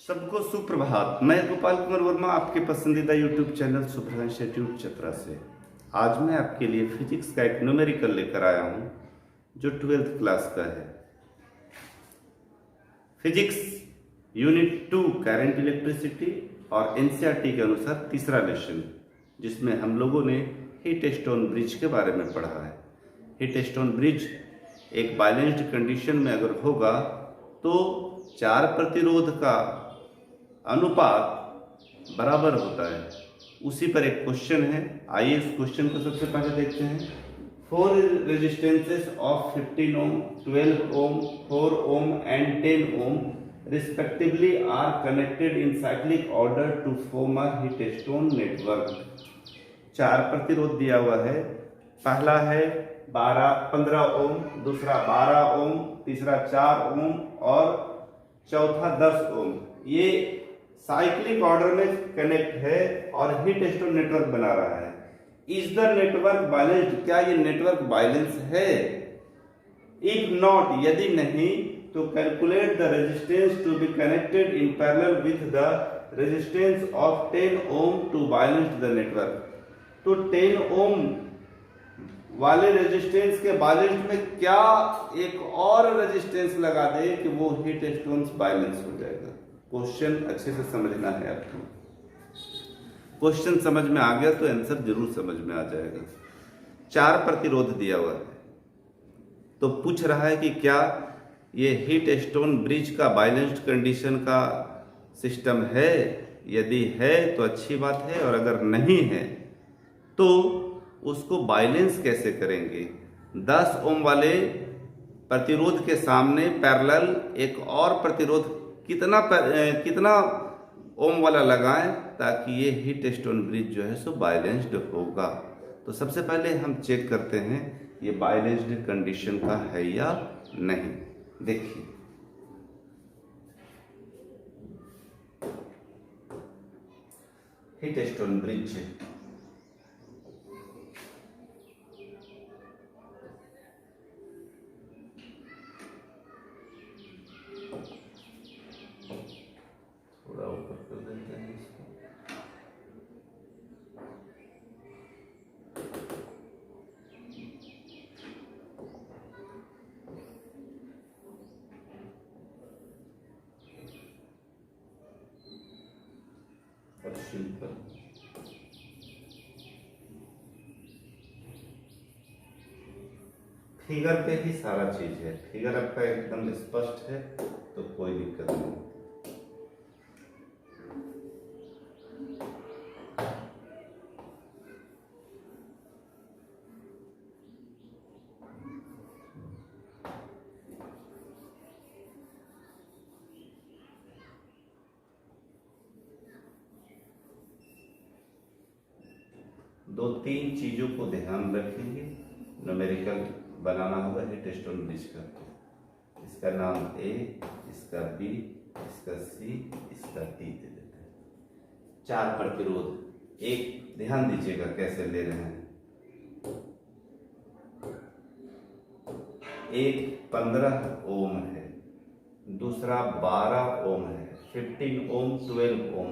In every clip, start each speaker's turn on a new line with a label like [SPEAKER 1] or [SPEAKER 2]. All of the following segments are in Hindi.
[SPEAKER 1] सबको सुप्रभात। मैं गोपाल कुमार वर्मा, आपके पसंदीदा YouTube channel Suprabha institute Chatra से। आज मैं आपके लिए फिजिक्स का एक न्यूमेरिकल लेकर आया हूं जो 12th क्लास का है। फिजिक्स यूनिट 2 करंट इलेक्ट्रिसिटी और एनसीईआरटी के अनुसार तीसरा लेसन, जिसमें हम लोगों ने हीट स्टोन ब्रिज के बारे में पढ़ा है। हीट स्टोन ब्रिज एक बैलेंस्ड कंडीशन में अगर होगा तो चार प्रतिरोध का अनुपात बराबर होता है। उसी पर एक क्वेश्चन है, आइए इस क्वेश्चन को सबसे पहले देखते हैं। 4 resistances of 15 ohm, 12 ohm, 4 ohm and 10 ohm respectively are connected in cyclic order to form a Wheatstone network. चार प्रतिरोध दिया हुआ है। पहला है 15 ओम, दूसरा 12 ओम, तीसरा 4 ओम और चौथा 10 ओम। ये साइक्लिक ऑर्डर में कनेक्ट है और हीट स्टोन नेटवर्क बना रहा है। Is the network balanced? क्या ये नेटवर्क बैलेंस है? इफ नॉट, यदि नहीं तो calculate the resistance to be connected in parallel with the resistance of 10 ohm to balance the network. तो 10 ओम वाले रेजिस्टेंस के बैलेंस में क्या एक और रेजिस्टेंस लगा दे कि वो हीट स्टोन बैलेंस हो जाएगा। क्वेश्चन अच्छे से समझना है आपको। क्वेश्चन समझ में आ गया तो आंसर जरूर समझ में आ जाएगा। चार प्रतिरोध दिया हुआ है तो पूछ रहा है कि क्या ये हीट स्टोन ब्रिज का बैलेंस्ड कंडीशन का सिस्टम है। यदि है तो अच्छी बात है, और अगर नहीं है तो उसको बैलेंस कैसे करेंगे। 10 ओम वाले प्रतिरोध के सामने पैरेलल एक और प्रतिरोध कितना ओम वाला लगाएं ताकि ये हीट स्टोन ब्रिज जो है सो बैलेंस्ड होगा। तो सबसे पहले हम चेक करते हैं ये बैलेंस्ड कंडीशन का है या नहीं। देखिए, हीट स्टोन ब्रिज थोड़ा ऊपर कर देते हैं इसको। और सिंपल फिगर पे ही सारा चीज है। फिगर आपका एकदम स्पष्ट है तो कोई दिक्कत नहीं। दो तीन चीजों को ध्यान रखेंगे। न्यूमेरिकल बनाना होगा हीट स्टोन ब्रिज का। इसका नाम ए, इसका बी, इसका सी, इसका डी दे देते हैं। चार प्रतिरोध। एक ध्यान दीजिएगा कैसे ले रहे हैं। एक 15 ओम है, दूसरा 12 ओम है, 15 ओम, 12 ओम।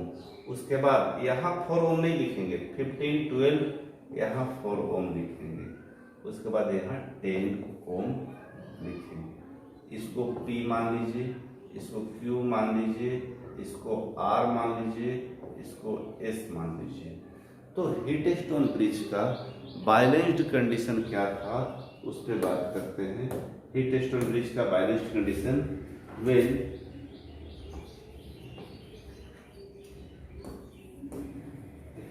[SPEAKER 1] उसके बाद यहाँ 4 ओम नहीं लिखेंगे, 15, 12 यहाँ 4 ओम लिखेंगे। उसके बाद यहाँ 10 ओम लिखेंगे। इसको P मान लीजिए, इसको Q मान लीजिए, इसको R मान लीजिए, इसको S मान लीजिए। तो हीट स्टोन ब्रिज का बैलेंस्ड कंडीशन क्या था उस पर बात करते हैं। हीट स्टोन ब्रिज का balanced condition when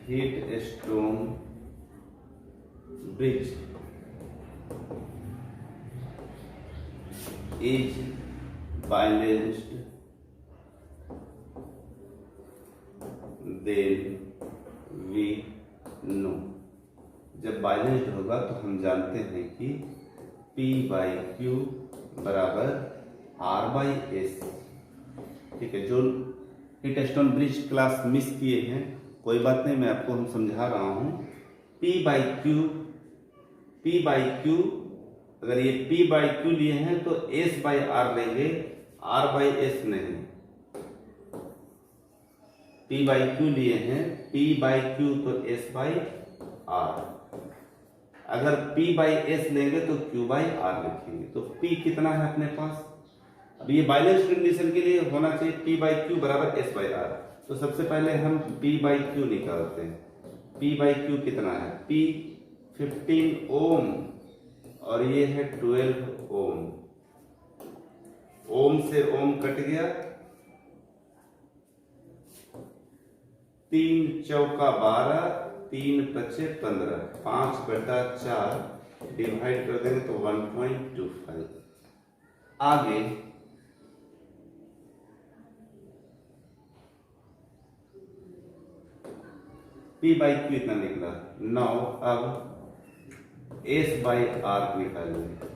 [SPEAKER 1] heat stone bridge is balanced, then we know। जब बैलेंस्ड होगा तो हम जानते हैं कि P बाई क्यू बराबर R बाई एस। ठीक है, जो heat stone bridge class miss किए हैं कोई बात नहीं, मैं आपको हम समझा रहा हूँ। P बाई क्यू, अगर ये P बाई क्यू लिए हैं तो S बाई आर लेंगे, R बाई एस नहीं। P बाई क्यू लिए हैं, P बाई क्यू तो S बाई R, अगर P बाई S लेंगे तो Q बाई R लिखेंगे। तो P कितना है अपने पास, अब ये बैलेंस कंडीशन के लिए होना चाहिए P बाई क्यू बराबर S बाई R। तो सबसे पहले हम P बाई क्यू निकालते हैं। P बाई क्यू कितना है, P 15 ओम और ये है 12 ओम, ओम से ओम कट गया, 3 चौका 12, 3 पचे 15, 5/4 डिवाइड कर देंगे तो 1.25। आगे P बाई क्यू इतना निकला। नाउ अब S बाई R निकालेंगे,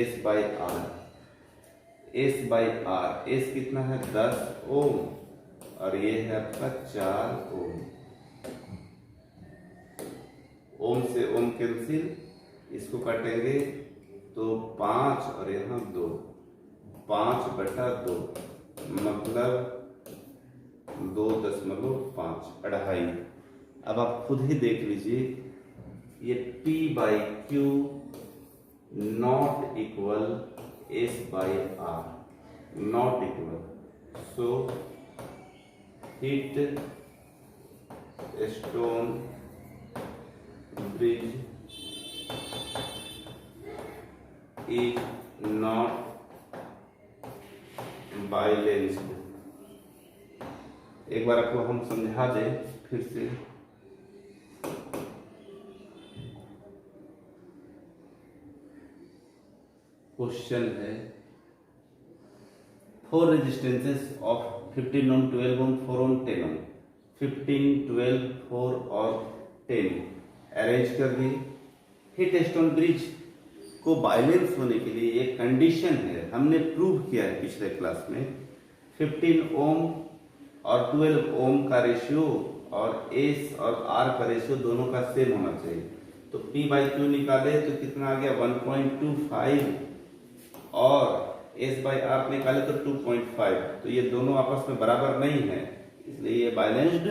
[SPEAKER 1] S by R, S by R, S कितना है 10 ओम और ये है आपका 4 ओम, ओम से ओम कैंसिल, इसको काटेंगे तो 5 और यहाँ 2, 5/2 मतलब 2.5, 2.5। अब आप खुद ही देख लीजिए, ये P by Q not equal S by R, not equal, so hit stone bridge is not balanced. एक बार आपको हम समझा दें फिर से, क्वेश्चन है 4 रेजिस्टेंसेस ऑफ 15 ओम, 12 ओम, 4 ओम, 10 ओम, 15, 12, 4 और 10 अरेंज कर दिए। हिट स्टोन ब्रिज को बैलेंस होने के लिए एक कंडीशन है, हमने प्रूव किया है पिछले क्लास में, 15 ओम और 12 ओम का रेशियो और S और R का रेशियो दोनों का सेम होना चाहिए। तो P बाई क्यू निकाले तो कितना आ गया 1.25 और S बाई R निकाले तो 2.5, तो ये दोनों आपस में बराबर नहीं है, इसलिए ये बैलेंस्ड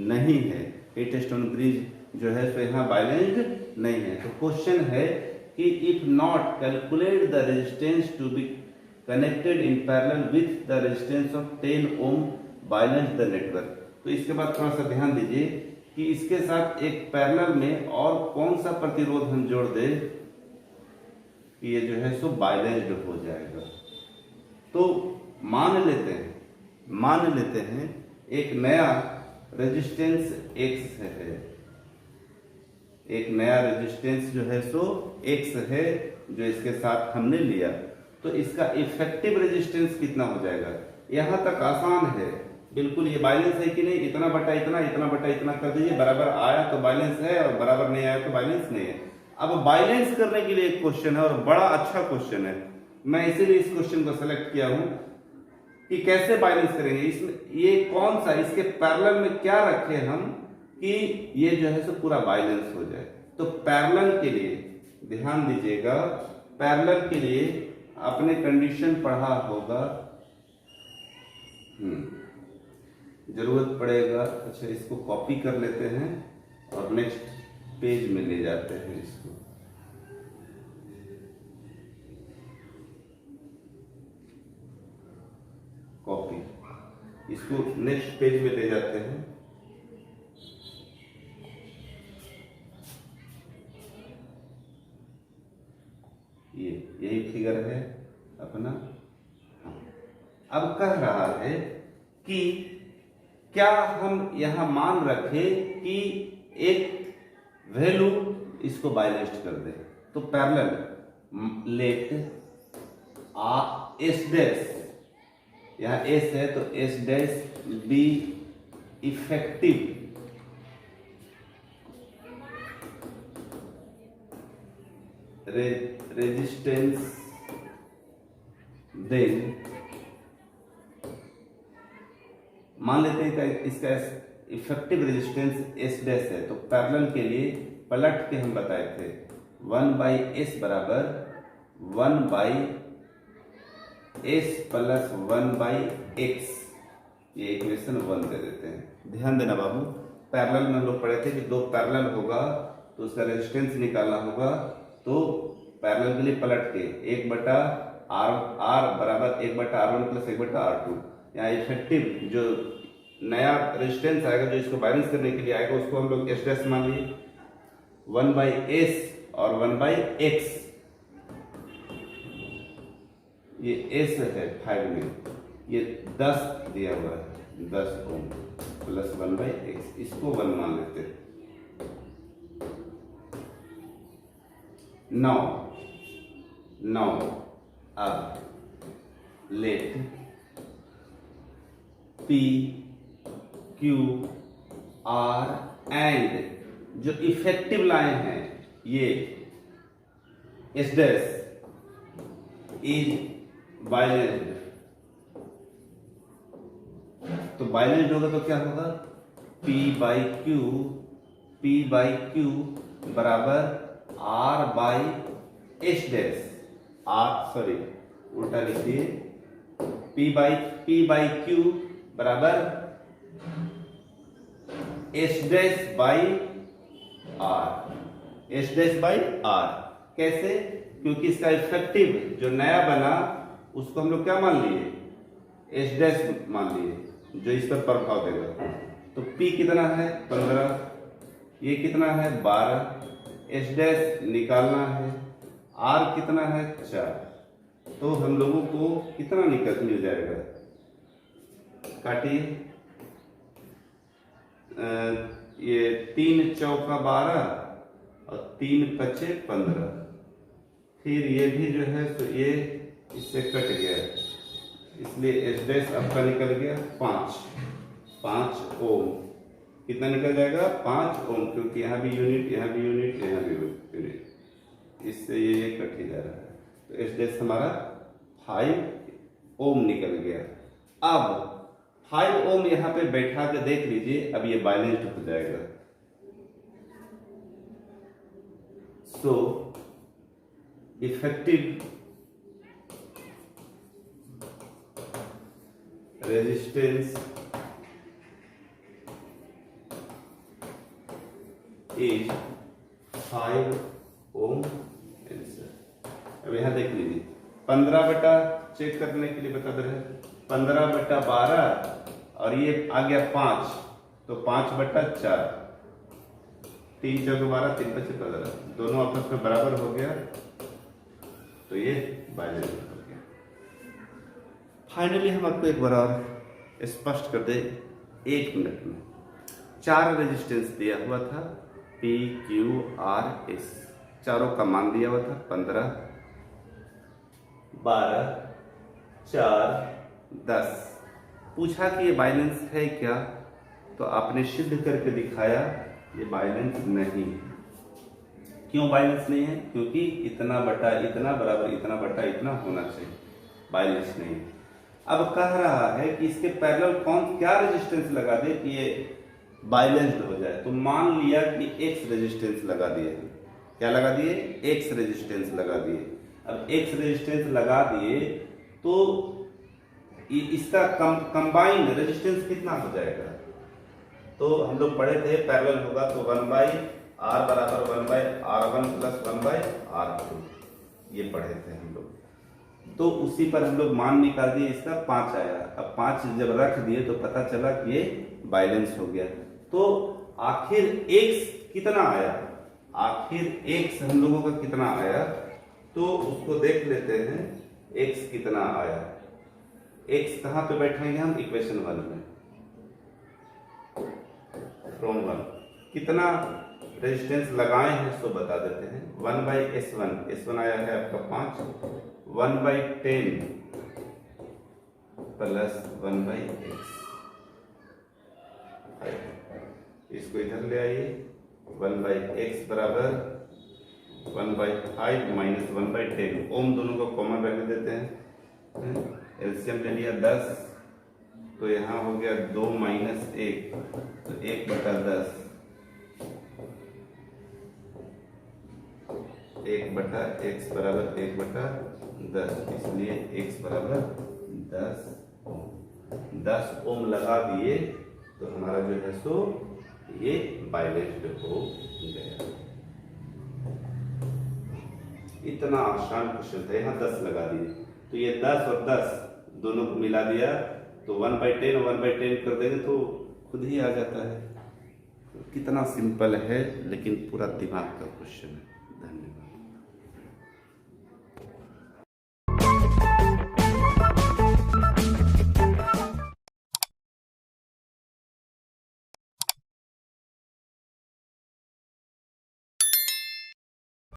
[SPEAKER 1] नहीं है। हिट स्टोन ब्रिज जो है सो यहाँ बैलेंस्ड नहीं है। तो क्वेश्चन है कि if not calculate the resistance to be connected in parallel with the resistance of 10 ohm balance the network. तो इसके बाद थोड़ा सा ध्यान दीजिए कि इसके साथ एक पैरेलल में और कौन सा प्रतिरोध हम जोड़ दें कि ये जो है सो बैलेंस्ड हो जाएगा। तो मान लेते हैं एक नया रेजिस्टेंस X है, एक नया रेजिस्टेंस जो है सो X है जो इसके साथ हमने लिया, तो इसका इफेक्टिव रेजिस्टेंस कितना हो जाएगा। यहां तक आसान है बिल्कुल, ये बैलेंस है कि नहीं, इतना बटा इतना, इतना बटा इतना कर दीजिए, बराबर आया तो बैलेंस है और बराबर नहीं आया तो बैलेंस नहीं है। अब बैलेंस करने के लिए एक क्वेश्चन है और बड़ा अच्छा क्वेश्चन है, मैं इसीलिए इस क्वेश्चन को सेलेक्ट किया हूं कि कैसे बैलेंस करेंगे। इसमें ये कौन सा, इसके पैरेलल में क्या रखे हम कि ये जो है सो पूरा बैलेंस हो जाए। तो पैरेलल के लिए ध्यान दीजिएगा, पैरेलल के लिए आपने कंडीशन पढ़ा होगा, जरूरत पड़ेगा। अच्छा, इसको कॉपी कर लेते हैं और नेक्स्ट पेज में ले जाते हैं इसको। कॉपी, इसको नेक्स्ट पेज में ले जाते हैं। ये यही फिगर है अपना। अब कह रहा है कि क्या हम यहां मान रखें कि एक वैल्यू इसको बैलेंस्ड कर दे। तो पैरेलल लेट एस डैश, यहां एस है तो S dash be effective resistance, then मान लेते हैं कि इसका इफेक्टिव रेजिस्टेंस एस डैश है, तो पैरेलल के लिए पलट के हम बताए थे 1/s बराबर 1/s प्लस 1/x, ये इक्वेशन 1 दे देते हैं। ध्यान देना बाबू, पैरेलल में हम लोग पढ़े थे कि दो पैरेलल होगा तो उसका रेजिस्टेंस निकालना होगा, तो पैरेलल के लिए पलट के 1/r बराबर 1/r1 प्लस 1/r2। यहाँ इफेक्टिव जो नया रेजिस्टेंस आएगा जो इसको बैलेंस करने के लिए आएगा उसको हम लोग एस डैश मान लिए, 1/s और 1/x। ये s है 5 में, ये 10 दिया हुआ है, 10 ओम प्लस 1/x, इसको 1 मान लेते हैं। now अब let P Q R and जो इफेक्टिव लाइन है ये S डैश इज बाइलेंस्ड। तो बाइलेंस्ड होगा तो क्या होगा, P बाई Q बराबर R बाई S डैश, उल्टा लिख दिए, P बाई Q बराबर S dash by R, S dash by R। कैसे? क्योंकि इसका इफेक्टिव जो नया बना उसको हम लोग क्या मान लिए, S डैश मान लिए, जो इस पर प्रभाव देगा। तो P कितना है 15, ये कितना है 12, S डैश निकालना है, R कितना है 4। तो हम लोगों को कितना मिल जाएगा, काटिए, ये 3 चौका 12 और 3 पचे 15, फिर ये भी जो है तो ये इससे कट गया, इसलिए एस डैश आपका निकल गया 5 ओम। कितना निकल जाएगा 5 ओम, क्योंकि यहाँ भी यूनिट, यहाँ भी यूनिट, यहाँ भी यूनिट, इससे ये कट ही जा रहा है। तो एस डैश हमारा 5 ओम निकल गया। अब 5 ओम यहाँ पे बैठा के देख लीजिए, अब ये बैलेंस्ड हो जाएगा। So effective resistance is 5 ohm answer. अब यहाँ देख लीजिए 15 बटा, चेक करने के लिए बता दे रहे, 15/12 और ये आ गया 5, तो 5/4, 3 चौके 12, 3 पचे 15, दोनों आपस में बराबर हो गया, तो ये बैलेंस हो गया। फाइनली हम आपको एक बार और स्पष्ट कर दे 1 मिनट में। 4 रेजिस्टेंस दिया हुआ था, P Q R S, चारों का मान दिया हुआ था 15, 12, 4, 10। पूछा कि ये बैलेंस है क्या, तो आपने सिद्ध करके दिखाया ये बैलेंस नहीं है। क्यों बैलेंस नहीं है? क्योंकि इतना बटा इतना बराबर इतना बटा इतना होना चाहिए, बैलेंस नहीं है। अब कह रहा है कि इसके पैरेलल क्या रेजिस्टेंस लगा दे कि ये बैलेंस्ड हो जाए। तो मान लिया कि X रेजिस्टेंस लगा दिए, क्या लगा दिए, X रेजिस्टेंस लगा दिए। अब X रेजिस्टेंस लगा दिए तो इसका कंबाइंड रेजिस्टेंस कितना हो जाएगा। तो हम लोग पढ़े थे पैरेलल होगा तो 1/R बराबर 1/R1 प्लस 1/R2, ये पढ़े थे हम लोग। तो उसी पर हम लोग मान निकाल दिए, इसका 5 आया। अब 5 जब रख दिए तो पता चला कि ये बैलेंस हो गया। तो आखिर X कितना आया, आखिर X हम लोगों का कितना आया, तो उसको देख लेते हैं X कितना आया। X कहाँ पे बैठाएंगे हम, इक्वेशन 1 में, फ्रॉम 1 कितना रेजिस्टेंस लगाए हैं सो बता देते हैं। 1/S1, S1 आया है आपका 5, 1/10 प्लस 1/X, इसको इधर ले आइए, 1/X बराबर 1/5 माइनस 1/10, ओम दोनों को कॉमन रहने देते हैं। एलसीएम ले लिया 10, तो यहाँ हो गया 2 माइनस 1, तो 1/10, 1/X बराबर 1/10, इसलिए X बराबर 10 ओम। 10 ओम लगा दिए तो हमारा जो है सो ये बैलेंस्ड हो गया। इतना आसान क्वेश्चन था, यहाँ 10 लगा दिए तो ये 10 और 10 दोनों को मिला दिया तो 1/10 और 1/10 कर देंगे तो खुद ही आ जाता है। कितना सिंपल है लेकिन पूरा दिमाग का क्वेश्चन है। धन्यवाद।